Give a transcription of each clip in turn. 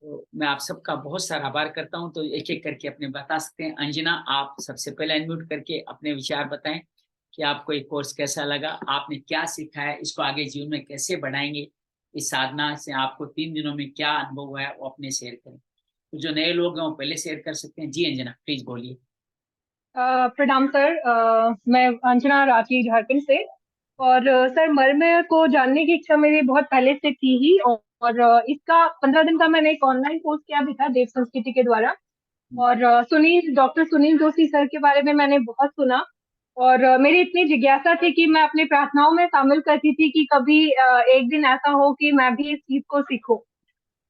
तो मैं आप सबका बहुत सारा आभार करता हूँ। तो एक एक करके अपने बता सकते हैं। अंजना, आप सबसे पहले अनम्यूट करके अपने विचार बताएं कि आपको ये कोर्स कैसा लगा, आपने क्या सीखा है, इसको आगे जीवन में कैसे बढ़ाएंगे, इस साधना से आपको 3 दिनों में क्या अनुभव हुआ है वो अपने शेयर करें। तो जो नए लोग हैं वो पहले शेयर कर सकते हैं। जी अंजना, प्लीज बोलिए। प्रणाम सर। मैं अंजना रांची झारखंड से। और सर, मरमेर को जानने की इच्छा मेरी बहुत पहले से थी ही। इसका 15 दिन का मैंने एक ऑनलाइन कोर्स किया भी था देव संस्कृति के द्वारा। और डॉक्टर सुनील जोशी सर के बारे में मैंने बहुत सुना। और मेरी इतनी जिज्ञासा थी कि मैं अपनी प्रार्थनाओं में शामिल करती थी कि कभी एक दिन ऐसा हो कि मैं भी इस चीज को सीखूं।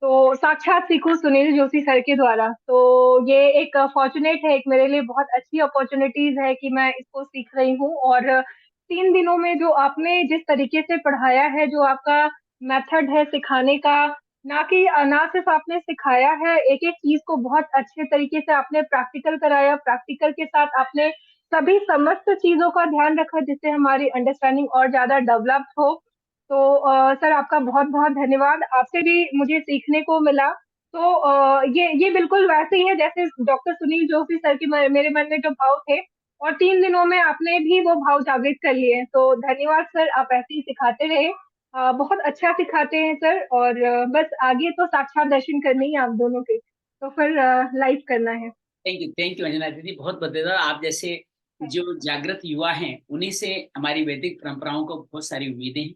तो साक्षात सीखूं सुनील जोशी सर के द्वारा। तो ये एक फॉर्चुनेट है, एक मेरे लिए बहुत अच्छी अपॉर्चुनिटीज है कि मैं इसको सीख रही हूँ। और 3 दिनों में जो आपने जिस तरीके से पढ़ाया है, जो आपका मेथड है सिखाने का, ना सिर्फ आपने सिखाया है, एक एक चीज को बहुत अच्छे तरीके से आपने प्रैक्टिकल कराया। प्रैक्टिकल के साथ आपने सभी समस्त चीजों का ध्यान रखा जिससे हमारी अंडरस्टैंडिंग और ज्यादा डेवलप हो। तो सर, आपका बहुत बहुत धन्यवाद। आपसे भी मुझे सीखने को मिला। तो ये बिल्कुल वैसे ही है जैसे डॉक्टर सुनील जोशी सर के मेरे मन में जो भाव थे, और 3 दिनों में आपने भी वो भाव जागृत कर लिए। तो धन्यवाद सर, आप ऐसे ही सिखाते रहे। बहुत अच्छा सिखाते हैं सर। और बस आगे तो साक्षात दर्शन करने ही हैं आप दोनों के, तो फिर लाइव करना है। थैंक यू अंजना दीदी, बहुत बहुत धन्यवाद। आप जैसे जो जागृत युवा हैं उन्हीं से हमारी वैदिक परंपराओं को बहुत सारी उम्मीदें हैं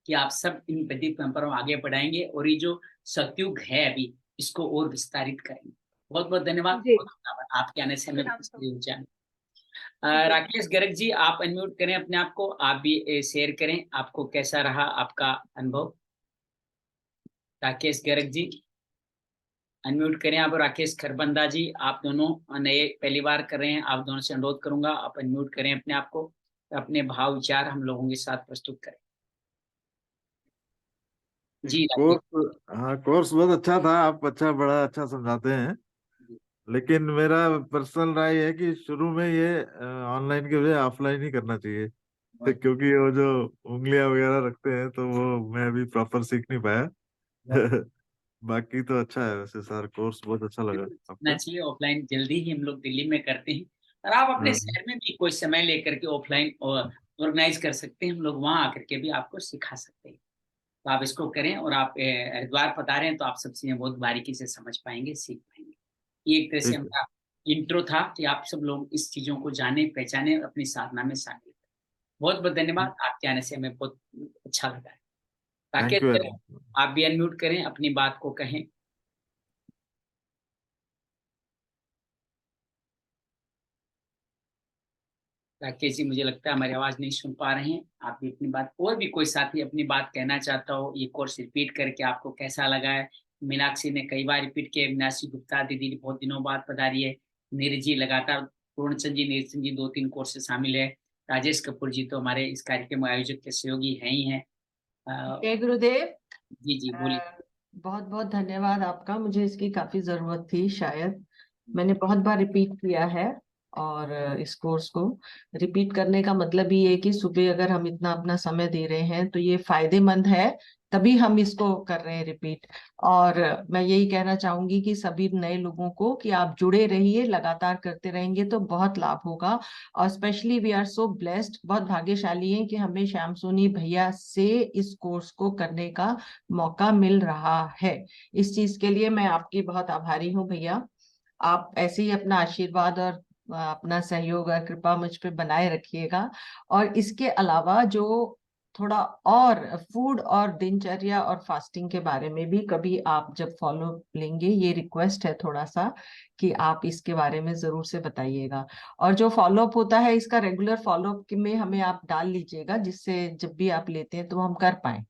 कि आप सब इन वैदिक परंपराओं आगे बढ़ाएंगे और ये जो सतयुग है अभी इसको और विस्तारित करेंगे। बहुत बहुत धन्यवाद, जी। बहुत धन्यवाद। आपके आने से हमें प्रणाम बहुत सर। सारी ऊर्जा मिली। जी। राकेश गर्ग जी, आप अनम्यूट करें अपने आप को, आप भी शेयर करें आपको कैसा रहा आपका अनुभव। राकेश गर्ग जी अनम्यूट करें आप। राकेश खरबंदा जी, आप दोनों नए पहली बार कर रहे हैं, आप दोनों से अनुरोध करूंगा आप अनम्यूट करें अपने आप को, अपने भाव विचार हम लोगों के साथ प्रस्तुत करें। जी राकेश कोर्स, हाँ कोर्स बहुत अच्छा था। आप बड़ा अच्छा समझाते हैं। जी। लेकिन मेरा पर्सनल राय है कि शुरू में ये ऑनलाइन के बजाय ऑफलाइन ही करना चाहिए। बहुत क्योंकि वो जो उंगलियां वगैरह रखते हैं तो वो मैं अभी प्रॉपर सीख नहीं पाया। बहुत बाकी तो अच्छा है वैसे सर, कोर्स बहुत अच्छा लगा बिल्कुल सीखना आपका। चाहिए। ऑफलाइन जल्दी ही हम लोग दिल्ली में करते हैं, और आप अपने हाँ। शहर में भी कोई समय लेकर के ऑफलाइन ऑर्गेनाइज कर सकते हैं, हम लोग वहां आकर के भी आपको सिखा सकते हैं। तो आप इसको करें, और आप हरिद्वार पधारें हैं तो आप सब चीजें बहुत बारीकी से समझ पाएंगे, सीख पाएंगे। ये एक तरह से ठीक है। हमारा इंट्रो था कि आप सब लोग इस चीजों को जाने पहचाने, अपनी साधना में शामिल करें। बहुत बहुत धन्यवाद, आपके आने से हमें बहुत अच्छा लगा है। Thank Rakesh you sir, very much. आप भी अनम्यूट करें, अपनी बात को कहें। राकेश जी, मुझे लगता है हमारी आवाज नहीं सुन पा रहे हैं। आप भी अपनी बात, और भी कोई साथी अपनी बात कहना चाहता हो, ये कोर्स रिपीट करके आपको कैसा लगा है। मीनाक्षी ने कई बार रिपीट किया, मीनाक्षी गुप्ता दीदी बहुत दिनों बाद पधारी है। नीरज जी लगातार, पूर्णचंद जी, नीरज जी 2-3 कोर्स से शामिल है। राजेश कपूर जी तो हमारे इस कार्यक्रम आयोजक के सहयोगी हैं ही हैं। अ, जय गुरुदेव। जी जी बोलिए। बहुत बहुत धन्यवाद आपका, मुझे इसकी काफी जरूरत थी शायद। मैंने बहुत बार रिपीट किया है। और इस कोर्स को रिपीट करने का मतलब ये है कि सुबह अगर हम इतना अपना समय दे रहे हैं तो ये फायदेमंद है, तभी हम इसको कर रहे हैं रिपीट। और मैं यही कहना चाहूंगी कि सभी नए लोगों को कि आप जुड़े रहिए, लगातार करते रहेंगे तो बहुत लाभ होगा। और specially we are so blessed, बहुत भाग्यशाली हैं कि हमें श्याम सोनी भैया से इस कोर्स को करने का मौका मिल रहा है। इस चीज के लिए मैं आपकी बहुत आभारी हूँ भैया। आप ऐसे ही अपना आशीर्वाद और अपना सहयोग और कृपा मुझ पे बनाए रखिएगा। और इसके अलावा जो थोड़ा और फूड और दिनचर्या और फास्टिंग के बारे में भी कभी आप जब फॉलो लेंगे, ये रिक्वेस्ट है थोड़ा सा कि आप इसके बारे में जरूर से बताइएगा। और जो फॉलोअप होता है इसका रेगुलर फॉलोअप में हमें आप डाल लीजिएगा, जिससे जब भी आप लेते हैं तो हम कर पाए।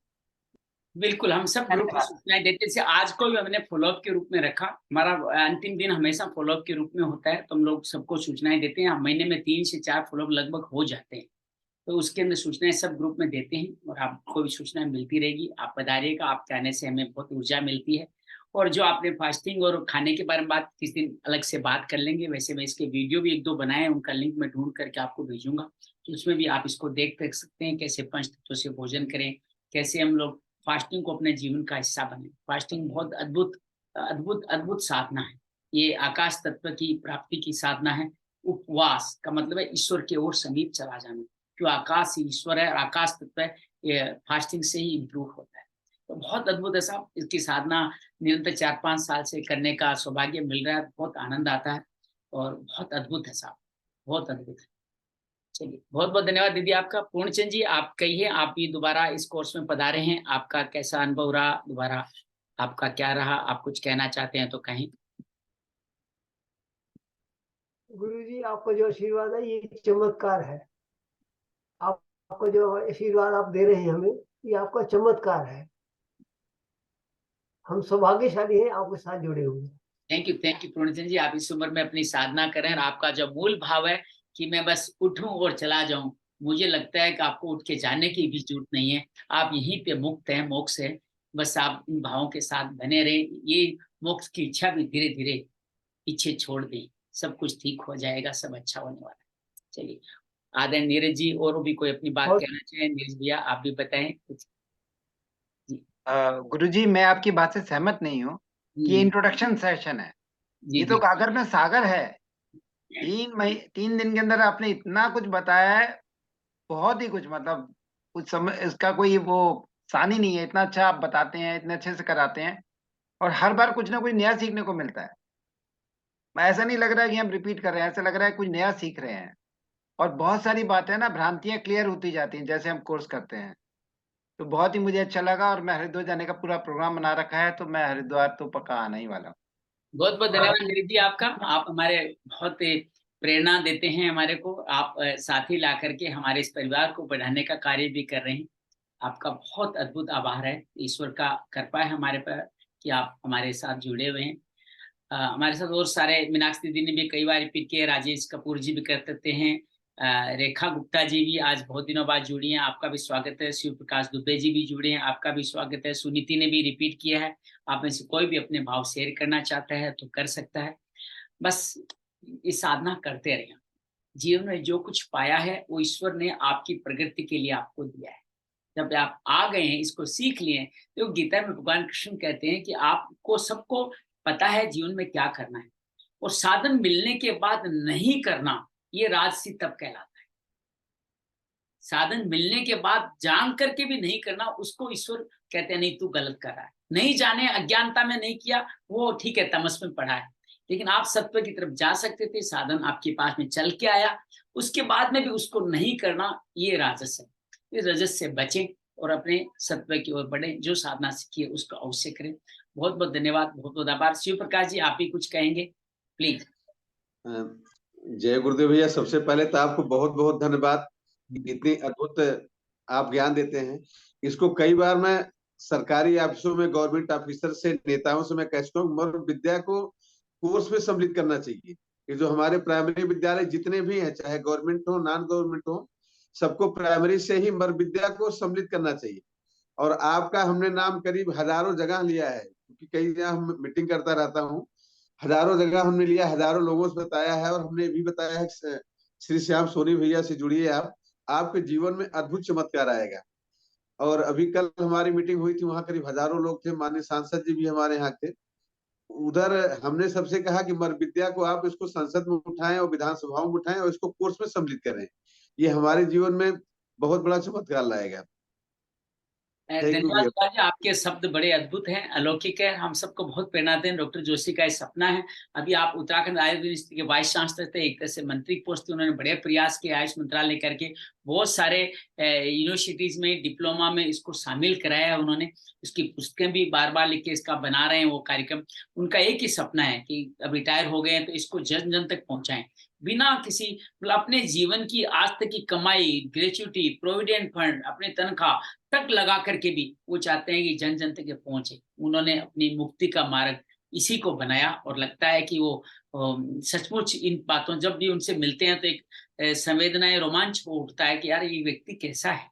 बिल्कुल, हम सब ग्रुप में धन्यवाद। सूचनाएं देते हैं। जैसे आज को भी हमने फॉलोअप के रूप में रखा, हमारा अंतिम दिन हमेशा फॉलोअप के रूप में होता है, तो हम लोग सबको सूचनाएं देते हैं। महीने में 3 से 4 फॉलोअप लगभग हो जाते हैं, तो उसके अंदर सूचनाएं सब ग्रुप में देते हैं, और आपको भी सूचनाएं मिलती रहेगी। आप पधारिएगा, आपके आने से हमें बहुत ऊर्जा मिलती है। और जो आपने फास्टिंग और खाने के बारे में बात, किस दिन अलग से बात कर लेंगे। वैसे मैं इसके वीडियो भी 1-2 बनाए हैं, उनका लिंक मैं ढूंढ करके आपको भेजूंगा, तो उसमें भी आप इसको देख सकते हैं, कैसे पंच तत्वों से भोजन करें, कैसे हम लोग फास्टिंग को अपने जीवन का हिस्सा बने। फास्टिंग बहुत अद्भुत अद्भुत अद्भुत साधना है। ये आकाश तत्व की प्राप्ति की साधना है। उपवास का मतलब है ईश्वर की ओर समीप चला जाना, क्यों आकाश ही ईश्वर है और आकाश तत्व है, ये फास्टिंग से ही इम्प्रूव होता है। तो बहुत अद्भुत है साहब, इसकी साधना निरंतर 4-5 साल से करने का सौभाग्य मिल रहा है, बहुत आनंद आता है और बहुत अद्भुत है साहब, बहुत अद्भुत है। चलिए, बहुत बहुत धन्यवाद दीदी आपका। पूर्णचंद जी, आप कहिए, आप भी दोबारा इस कोर्स में पधारे हैं, आपका कैसा अनुभव रहा, दोबारा आपका क्या रहा, आप कुछ कहना चाहते हैं तो कहें। गुरुजी, आपका जो आशीर्वाद है ये चमत्कार है। आपका जो आशीर्वाद आप दे रहे हैं हमें, ये आपका चमत्कार है। हम सौभाग्यशाली हैं आपके साथ जुड़े हुए। थैंक यू पूर्णचंद जी, आप इस उम्र में अपनी साधना करें और आपका जो मूल भाव है कि मैं बस उठूं और चला जाऊं, मुझे लगता है कि आपको उठ के जाने की भी जरूरत नहीं है, आप यहीं पे मुक्त हैं, मोक्ष है। बस आप इन भावों के साथ बने रहे, ये मोक्ष की इच्छा भी धीरे धीरे पीछे छोड़ दें, सब कुछ ठीक हो जाएगा, सब अच्छा होने वाला है। चलिए, आदरणीय नीरज जी, और भी कोई अपनी बात कहना चाहें? नीरज भैया आप भी बताएं कुछ। गुरुजी, मैं आपकी बात से सहमत नहीं हूँ कि इंट्रोडक्शन सेशन है। ये तो गागर में सागर है। 3 दिन के अंदर आपने इतना कुछ बताया है, बहुत ही कुछ, मतलब कुछ समय इसका कोई वो सानी नहीं है। इतना अच्छा आप बताते हैं, इतने अच्छे से कराते हैं और हर बार कुछ ना कुछ नया सीखने को मिलता है। ऐसा नहीं लग रहा है कि हम रिपीट कर रहे हैं, ऐसा लग रहा है कुछ नया सीख रहे हैं। और बहुत सारी बातें ना, भ्रांतियां क्लियर होती जाती हैं जैसे हम कोर्स करते हैं। तो बहुत ही मुझे अच्छा लगा और मैं हरिद्वार जाने का पूरा प्रोग्राम बना रखा है, तो मैं हरिद्वार तो पक्का आने ही वाला हूँ। बहुत बहुत धन्यवाद नीरज जी आपका, आप हमारे बहुत प्रेरणा देते हैं हमारे को, आप साथी ला करके हमारे इस परिवार को बढ़ाने का कार्य भी कर रहे हैं। आपका बहुत अद्भुत आभार है, ईश्वर का कृपा है हमारे पर कि आप हमारे साथ जुड़े हुए हैं। हमारे साथ और सारे, मीनाक्षी दीदी ने भी कई बार रिपीट किए, राजेश कपूर जी भी कर देते हैं, रेखा गुप्ता जी भी आज बहुत दिनों बाद जुड़ी हैं, आपका भी स्वागत है। शिव प्रकाश दुबे जी भी जुड़े हैं, आपका भी स्वागत है। सुनीति ने भी रिपीट किया है। आप में से कोई भी अपने भाव शेयर करना चाहता है तो कर सकता है। बस ये साधना करते रहें, जीवन में जो कुछ पाया है वो ईश्वर ने आपकी प्रगति के लिए आपको दिया है। जब आप आ गए हैं, इसको सीख लिए, तो गीता में भगवान कृष्ण कहते हैं कि आपको सबको पता है जीवन में क्या करना है, और साधन मिलने के बाद नहीं करना, ये राजसी तप कहलाता है। साधन मिलने के बाद जान करके भी नहीं करना, उसको ईश्वर कहते हैं नहीं तू गलत कर रहा है। नहीं जाने, अज्ञानता में नहीं किया, वो ठीक है, तमस में पड़ा है। लेकिन आप सत्व की तरफ जा सकते थे, साधन आपके पास में चल के आया, उसके बाद में भी उसको नहीं करना, ये राजस है। इस रजस से बचें और अपने सत्व की ओर बढ़े। जो साधना सीखी है उसको अवश्य करें। बहुत बहुत धन्यवाद, बहुत बहुत आभार। शिव प्रकाश जी, आप भी कुछ कहेंगे प्लीज। जय गुरुदेव भैया, सबसे पहले तो आपको बहुत बहुत धन्यवाद, इतनी अद्भुत आप ज्ञान देते हैं। इसको कई बार मैं सरकारी ऑफिसों में, गवर्नमेंट ऑफिसर से, नेताओं से मैं कह चुका हूँ, मर्म विद्या को कोर्स में सम्मिलित करना चाहिए। कि जो हमारे प्राइमरी विद्यालय जितने भी हैं, चाहे गवर्नमेंट हो नॉन गवर्नमेंट हो, सबको प्राइमरी से ही मर्म विद्या को सम्मिलित करना चाहिए। और आपका हमने नाम करीब हजारों जगह लिया है, क्योंकि कई जगह हम मीटिंग करता रहता हूँ, हजारों जगह हमने लिया, हजारों लोगों से बताया है। और हमने भी बताया है श्री श्याम सोनी भैया से जुड़िए आप, आपके जीवन में अद्भुत चमत्कार आएगा। और अभी कल हमारी मीटिंग हुई थी, वहां करीब हजारों लोग थे, माननीय सांसद जी भी हमारे यहाँ थे। उधर हमने सबसे कहा कि मर विद्या को आप इसको संसद में उठाएं और विधानसभाओं में उठाएं और इसको कोर्स में सम्मिलित करें। ये हमारे जीवन में बहुत बड़ा चमत्कार लाएगा। धन्यवाद जी, आपके शब्द बड़े अद्भुत हैं, अलौकिक है, हम सबको बहुत प्रेरणा दें। डॉक्टर जोशी का ये सपना है। अभी आप उत्तराखंड आयुर्वेद यूनिवर्सिटी के वाइस चांसलर थे, एक तरह से मंत्री पोस्ट थी, उन्होंने बड़े प्रयास किए आयुष मंत्रालय करके, बहुत सारे यूनिवर्सिटीज में डिप्लोमा में इसको शामिल कराया उन्होंने। इसकी पुस्तकें भी बार बार लिख के इसका बना रहे हैं वो कार्यक्रम। उनका एक ही सपना है कि अब रिटायर हो गए हैं तो इसको जन जन तक पहुंचाएं, बिना किसी, मतलब अपने जीवन की आज तक की कमाई, ग्रेच्युटी, प्रोविडेंट फंड, अपने तनख्वाह तक लगा करके भी वो चाहते हैं कि जन जन तक पहुंचे। उन्होंने अपनी मुक्ति का मार्ग इसी को बनाया, और लगता है कि वो सचमुच इन बातों, जब भी उनसे मिलते हैं तो एक संवेदनाएं, रोमांच हो उठता है कि यार ये व्यक्ति कैसा है,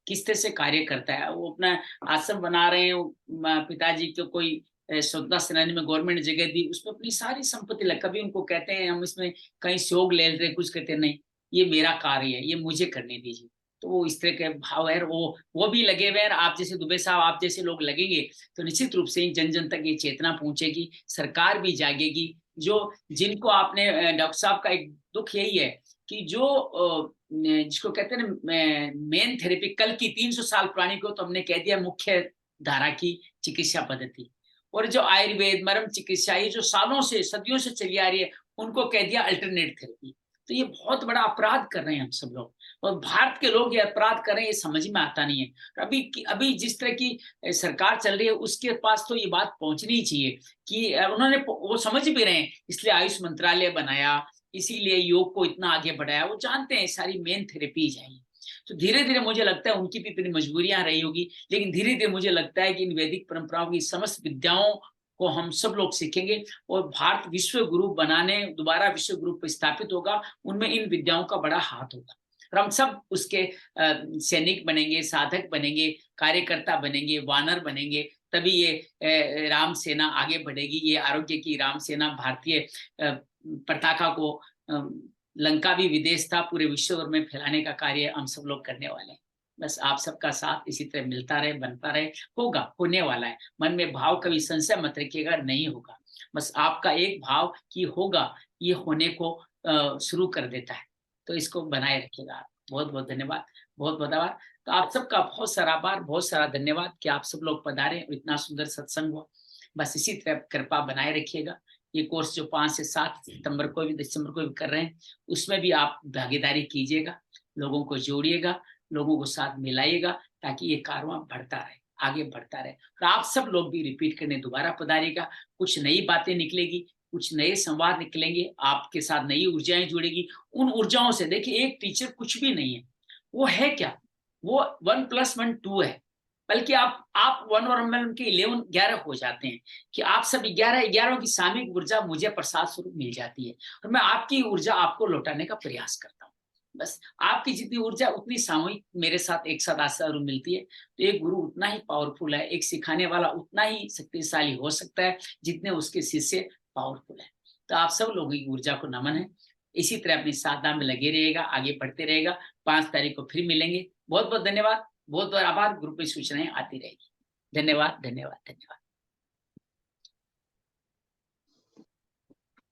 किस तरह से कार्य करता है। वो अपना आश्रम बना रहे हैं, पिताजी को कोई स्वतंत्रता सेनानी में गवर्नमेंट जगह दी, उसमें अपनी सारी संपत्ति लग, कभी उनको कहते हैं हम इसमें कहीं सहयोग ले रहे, कुछ कहते हैं नहीं, ये मेरा कार्य है, ये मुझे करने दीजिए। तो वो इस तरह के भाव है, वो भी लगे हुए हैं। आप जैसे दुबे साहब, आप जैसे लोग लगेंगे तो निश्चित रूप से जन जन तक ये चेतना पहुंचेगी, सरकार भी जागेगी। जो जिनको आपने डॉक्टर साहब का एक दुख यही है कि जो जिसको कहते हैं ना मेन थेरेपी, कल की 300 साल पुरानी को तो हमने कह दिया मुख्य धारा की चिकित्सा पद्धति, और जो आयुर्वेद मरम चिकित्सा ये जो सालों से सदियों से चली आ रही है उनको कह दिया अल्टरनेट थेरेपी। तो ये बहुत बड़ा अपराध कर रहे हैं हम सब लोग, और भारत के लोग ये अपराध कर रहे हैं, ये समझ में आता नहीं है। अभी जिस तरह की सरकार चल रही है उसके पास तो ये बात पहुंचनी चाहिए कि उन्होंने वो समझ भी रहे हैं, इसलिए आयुष मंत्रालय बनाया, इसीलिए योग को इतना आगे बढ़ाया। वो जानते हैं सारी मेन थेरेपी जाएगी। तो धीरे धीरे मुझे लगता है उनकी भी इतनी मजबूरियां रही होगी, लेकिन धीरे धीरे मुझे लगता है कि इन वैदिक परंपराओं की समस्त विद्याओं को हम सब लोग सीखेंगे और भारत विश्व गुरु बनाने, दोबारा विश्व गुरु स्थापित होगा, उनमें इन विद्याओं का बड़ा हाथ होगा और हम सब उसके सैनिक बनेंगे, साधक बनेंगे, कार्यकर्ता बनेंगे, वानर बनेंगे। तभी ये राम सेना आगे बढ़ेगी। ये आरोग्य की राम सेना भारतीय पताका को, लंका भी विदेश था, पूरे विश्व भर में फैलाने का कार्य हम सब लोग करने वाले हैं। बस आप सबका साथ इसी तरह मिलता रहे, बनता रहे, होगा, होने वाला है। मन में भाव कभी संशय मत रखिएगा, नहीं होगा। बस आपका एक भाव कि होगा, ये होने को शुरू कर देता है, तो इसको बनाए रखिएगा। बहुत बहुत धन्यवाद, बहुत बहुत आभार। तो आप सबका बहुत सारा आभार, बहुत सारा धन्यवाद कि आप सब लोग पधारे, इतना सुंदर सत्संग हुआ। बस इसी तरह कृपा बनाए रखिएगा। ये कोर्स जो 5 से 7 सितंबर को भी, दिसंबर को भी कर रहे हैं, उसमें भी आप भागीदारी कीजिएगा, लोगों को जोड़िएगा, लोगों को साथ मिलाइएगा, ताकि ये कारवां बढ़ता रहे, आगे बढ़ता रहे। और आप सब लोग भी रिपीट करने दोबारा पधारिएगा। कुछ नई बातें निकलेगी, कुछ नए संवाद निकलेंगे, आपके साथ नई ऊर्जाएं जुड़ेगी। उन ऊर्जाओं से देखिए, एक टीचर कुछ भी नहीं है, वो है क्या, वो 1+1 2 है, बल्कि आप 1 और 1 के 11 11 हो जाते हैं कि आप सब 11 की सामूहिक ऊर्जा मुझे प्रसाद स्वरूप मिल जाती है और मैं आपकी ऊर्जा आपको लौटाने का प्रयास करता हूँ। बस आपकी जितनी ऊर्जा उतनी सामूहिक मेरे साथ एक साथ आस्था मिलती है। तो एक गुरु उतना ही पावरफुल है, एक सिखाने वाला उतना ही शक्तिशाली हो सकता है जितने उसके शिष्य पावरफुल है। तो आप सब लोगों की ऊर्जा को नमन है। इसी तरह अपनी साधना में लगे रहिएगा, आगे बढ़ते रहेगा। 5 तारीख को फिर मिलेंगे। बहुत बहुत धन्यवाद, बहुत बहुत आभार। ग्रुप में सूचनाएं आती रहेगी। धन्यवाद धन्यवाद धन्यवाद।